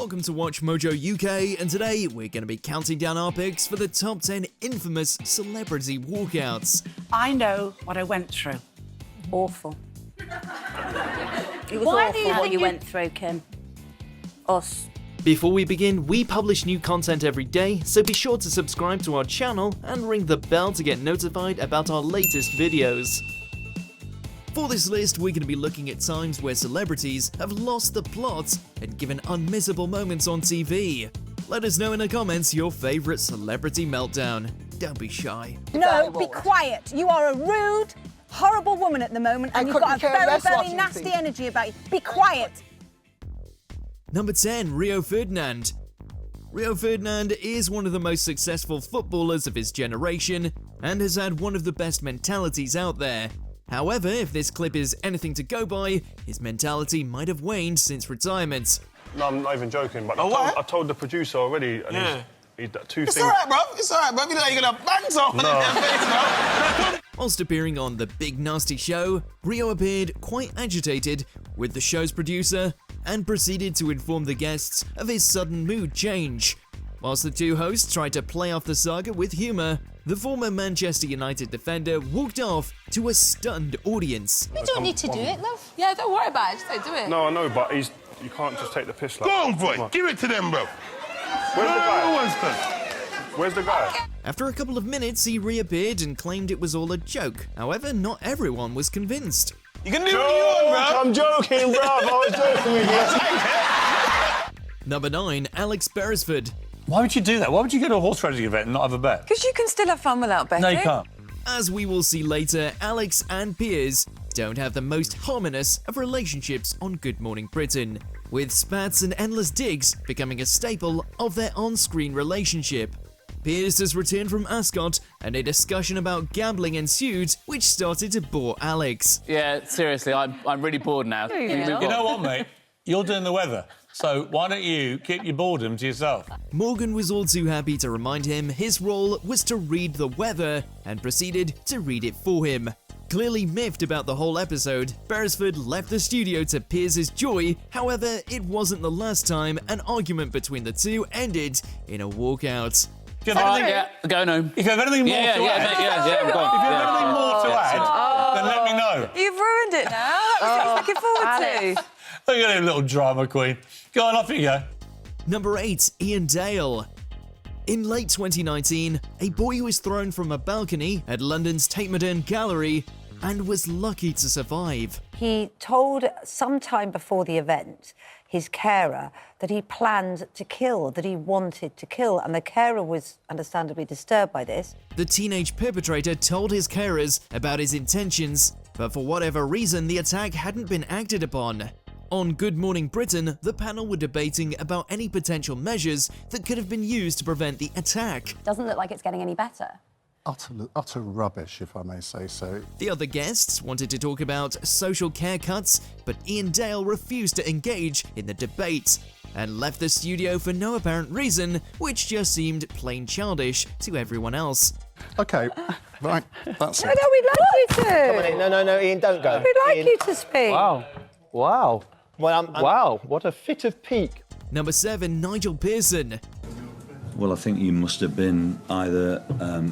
Welcome to WatchMojo UK, and today we're going to be counting down our picks for the top 10 infamous celebrity walkouts. I know what I went through. Awful. It was awful what you went through, Kim. Us. Before we begin, we publish new content every day, so be sure to subscribe to our channel and ring the bell to get notified about our latest videos. For this list, we're going to be looking at times where celebrities have lost the plot and given unmissable moments on TV. Let us know in the comments your favourite celebrity meltdown. Don't be shy. No, be quiet. You are a rude, horrible woman at the moment, and you've got a very, very nasty energy about you. Be quiet. Number 10, Rio Ferdinand. Rio Ferdinand is one of the most successful footballers of his generation and has had one of the best mentalities out there. However, if this clip is anything to go by, his mentality might have waned since retirement. No, I'm not even joking, but I told the producer already, and he's two things... It's alright, bro. It's alright, bro. You know you're gonna bang someone in their face, bro. Whilst appearing on The Big Nasty Show, Rio appeared quite agitated with the show's producer and proceeded to inform the guests of his sudden mood change. Whilst the two hosts tried to play off the saga with humour, the former Manchester United defender walked off to a stunned audience. You don't need to do it, love. Yeah, don't worry about it. Just don't do it. No, I know, but you can't just take the piss like Go on, boy. Give it to them, bro. Where's the guy? Where's the guy? After a couple of minutes, he reappeared and claimed it was all a joke. However, not everyone was convinced. You can do what you want, bro. I'm joking, bro. I was joking with you. Number 9, Alex Beresford. Why would you do that? Why would you go to a horse racing event and not have a bet? Because you can still have fun without betting. No, you can't. As we will see later, Alex and Piers don't have the most harmonious of relationships on Good Morning Britain, with spats and endless digs becoming a staple of their on-screen relationship. Piers has returned from Ascot, and a discussion about gambling ensued, which started to bore Alex. Yeah, seriously, I'm really bored now. You know what, mate? You're doing the weather, so why don't you keep your boredom to yourself? Morgan was all too happy to remind him his role was to read the weather, and proceeded to read it for him. Clearly miffed about the whole episode, Beresford left the studio to Piers' joy. However, it wasn't the last time an argument between the two ended in a walkout. If you have anything, going home. If you have anything more to add, I'm gone. if you have anything more to add, then let me know. You've ruined it now. That was what I was looking forward to. Look at him, little drama queen. Go on, off you go. Number 8, Ian Dale. In late 2019, a boy was thrown from a balcony at London's Tate Modern Gallery and was lucky to survive. He told sometime before the event his carer that he planned to kill, that he wanted to kill, and the carer was understandably disturbed by this. The teenage perpetrator told his carers about his intentions, but for whatever reason, the attack hadn't been acted upon. On Good Morning Britain, the panel were debating about any potential measures that could have been used to prevent the attack. Doesn't look like it's getting any better. Utter rubbish, if I may say so. The other guests wanted to talk about social care cuts, but Ian Dale refused to engage in the debate and left the studio for no apparent reason, which just seemed plain childish to everyone else. OK, right, that's it. No, we'd like you to. Come on, no, Ian, don't go. We'd like you to speak. Wow. Well, wow, what a fit of pique. Number 7, Nigel Pearson. Well, I think you must have been either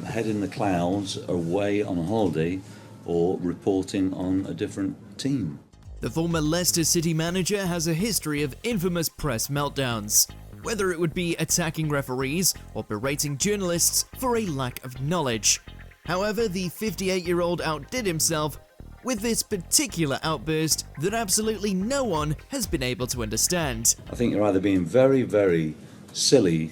head in the clouds, away on holiday, or reporting on a different team. The former Leicester City manager has a history of infamous press meltdowns, whether it would be attacking referees or berating journalists for a lack of knowledge. However, the 58-year-old outdid himself with this particular outburst that absolutely no one has been able to understand. I think you're either being very, very silly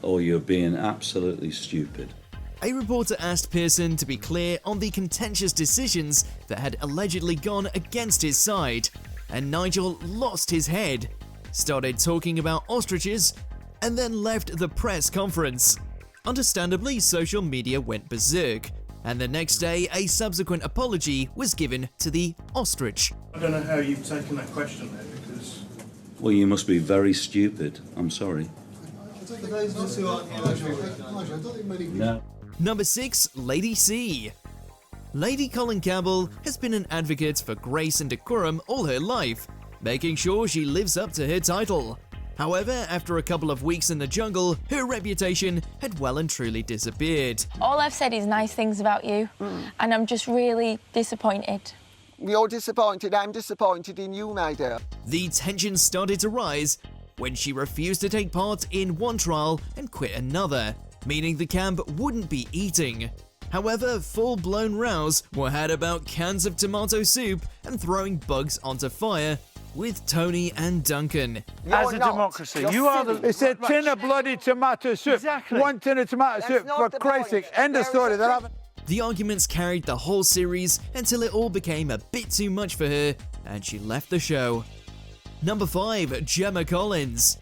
or you're being absolutely stupid. A reporter asked Pearson to be clear on the contentious decisions that had allegedly gone against his side, and Nigel lost his head, started talking about ostriches, and then left the press conference. Understandably, social media went berserk, and the next day a subsequent apology was given to the ostrich. I don't know how you've taken that question there, because... Well, you must be very stupid. I'm sorry. No. Number 6, Lady C. Lady Colin Campbell has been an advocate for grace and decorum all her life, making sure she lives up to her title. However, after a couple of weeks in the jungle, her reputation had well and truly disappeared. All I've said is nice things about you, and I'm just really disappointed. You're disappointed, I'm disappointed in you, my dear. The tension started to rise when she refused to take part in one trial and quit another, meaning the camp wouldn't be eating. However, full-blown rows were had about cans of tomato soup and throwing bugs onto fire with Tony and Duncan. As a democracy, you are the... It's a tin of bloody tomato soup. Exactly. One tin of tomato soup, for Christ's sake. End of story. The arguments carried the whole series until it all became a bit too much for her and she left the show. Number 5, Gemma Collins.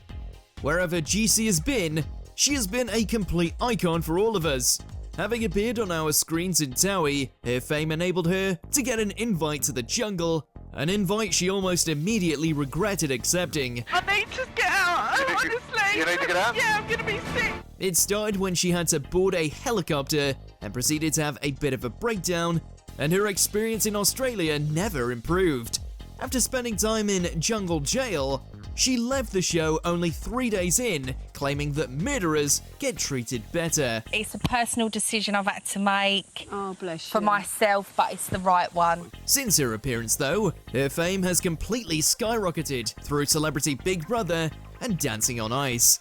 Wherever GC has been, she has been a complete icon for all of us. Having appeared on our screens in Towie, her fame enabled her to get an invite to the jungle, an invite she almost immediately regretted accepting. I need to get out, honestly. You need to get out? Yeah, I'm going to be sick. It started when she had to board a helicopter and proceeded to have a bit of a breakdown, and her experience in Australia never improved. After spending time in jungle jail, she left the show only 3 days in, claiming that murderers get treated better. It's a personal decision I've had to make For myself, but it's the right one. Since her appearance, though, her fame has completely skyrocketed through Celebrity Big Brother and Dancing on Ice.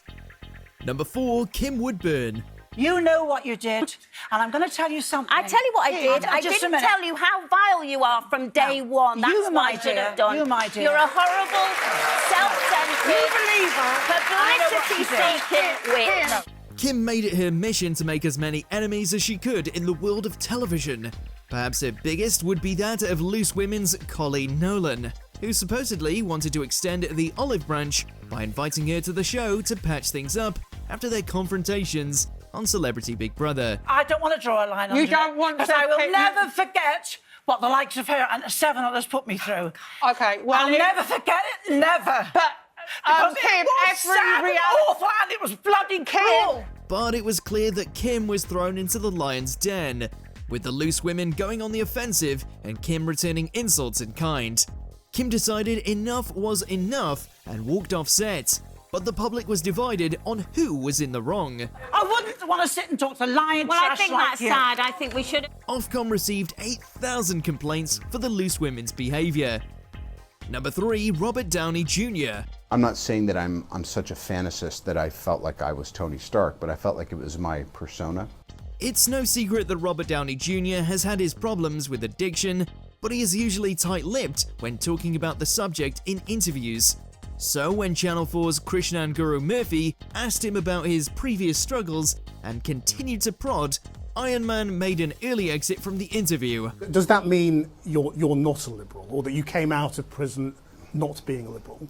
Number 4, Kim Woodburn. You know what you did, and I'm going to tell you something. I tell you what I did. I didn't tell you how vile you are from day one. That's you, what my I should dear, have done. you, my dear. You're a horrible, self-centered, publicity-seeking witch. Kim made it her mission to make as many enemies as she could in the world of television. Perhaps her biggest would be that of Loose Women's Colleen Nolan, who supposedly wanted to extend the olive branch by inviting her to the show to patch things up after their confrontations on Celebrity Big Brother. I don't want to draw a line on You don't want to... because I will never forget what the likes of her and 7 others put me through. OK, well... I'll never forget it, never. But, because Kim, it was sad and awful and it was bloody cruel. But it was clear that Kim was thrown into the lion's den, with the Loose Women going on the offensive and Kim returning insults in kind. Kim decided enough was enough and walked off set. But the public was divided on who was in the wrong. I wouldn't want to sit and talk to lion Well, I trash think like that's you. sad. I think we should... Ofcom received 8,000 complaints for the Loose Women's behaviour. Number 3, Robert Downey Jr. I'm not saying that I'm such a fantasist that I felt like I was Tony Stark, but I felt like it was my persona. It's no secret that Robert Downey Jr. has had his problems with addiction, but he is usually tight-lipped when talking about the subject in interviews. So when Channel 4's Krishnan Guru Murphy asked him about his previous struggles and continued to prod, Iron Man made an early exit from the interview. Does that mean you're not a liberal, or that you came out of prison not being a liberal?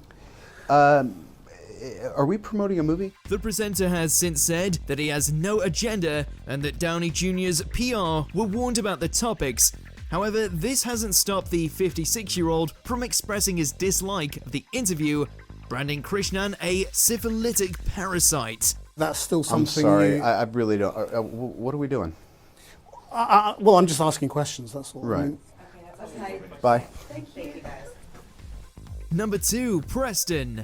Are we promoting a movie? The presenter has since said that he has no agenda and that Downey Jr.'s PR were warned about the topics. However, this hasn't stopped the 56-year-old from expressing his dislike of the interview, branding Krishnan a syphilitic parasite. That's still something. I'm sorry, I really don't. What are we doing? Well, I'm just asking questions, that's all. Right. I mean, okay. Bye. Thank you, guys. Number 2, Preston.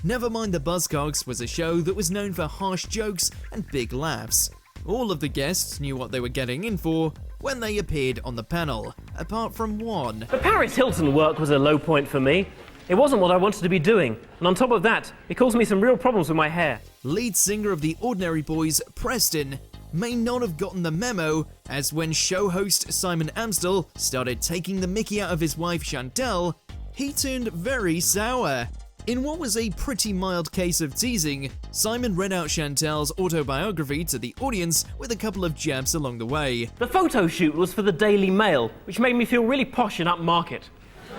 Never Mind the Buzzcocks was a show that was known for harsh jokes and big laughs. All of the guests knew what they were getting in for when they appeared on the panel, apart from one. The Paris Hilton work was a low point for me. It wasn't what I wanted to be doing, and on top of that, it caused me some real problems with my hair. Lead singer of the Ordinary Boys, Preston, may not have gotten the memo, as when show host Simon Amstel started taking the mickey out of his wife Chantel, he turned very sour. In what was a pretty mild case of teasing, Simon read out Chantel's autobiography to the audience with a couple of jabs along the way. The photo shoot was for the Daily Mail, which made me feel really posh and upmarket.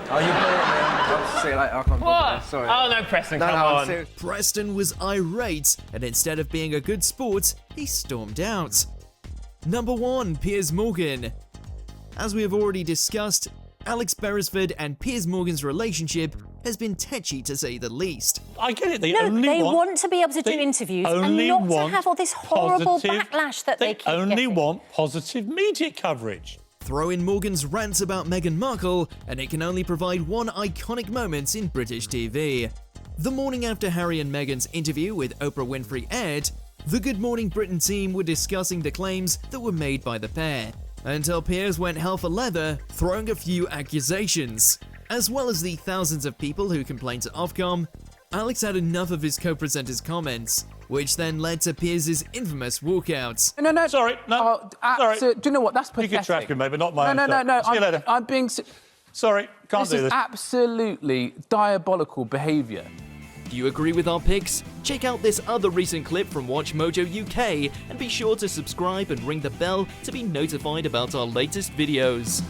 Oh, you I'll see you later. I can't What? Sorry. Oh, no, Preston, come on. Preston was irate, and instead of being a good sport, he stormed out. Number 1, Piers Morgan. As we have already discussed, Alex Beresford and Piers Morgan's relationship has been tetchy to say the least. I get it, they want to be able to do interviews and not to have all this horrible backlash that they keep getting. want positive media coverage. Throw in Morgan's rants about Meghan Markle, and it can only provide one iconic moment in British TV. The morning after Harry and Meghan's interview with Oprah Winfrey aired, the Good Morning Britain team were discussing the claims that were made by the pair, until Piers went hell for leather, throwing a few accusations. As well as the thousands of people who complained to Ofcom, Alex had enough of his co-presenter's comments, which then led to Piers' infamous walkout. No. Sorry, no. Sorry. Do you know what? That's pathetic. You can trash me, mate, but not my own No. stuff. See you later. I'm being... Sorry, can't do This is this. absolutely diabolical behaviour. Do you agree with our picks? Check out this other recent clip from WatchMojo UK and be sure to subscribe and ring the bell to be notified about our latest videos.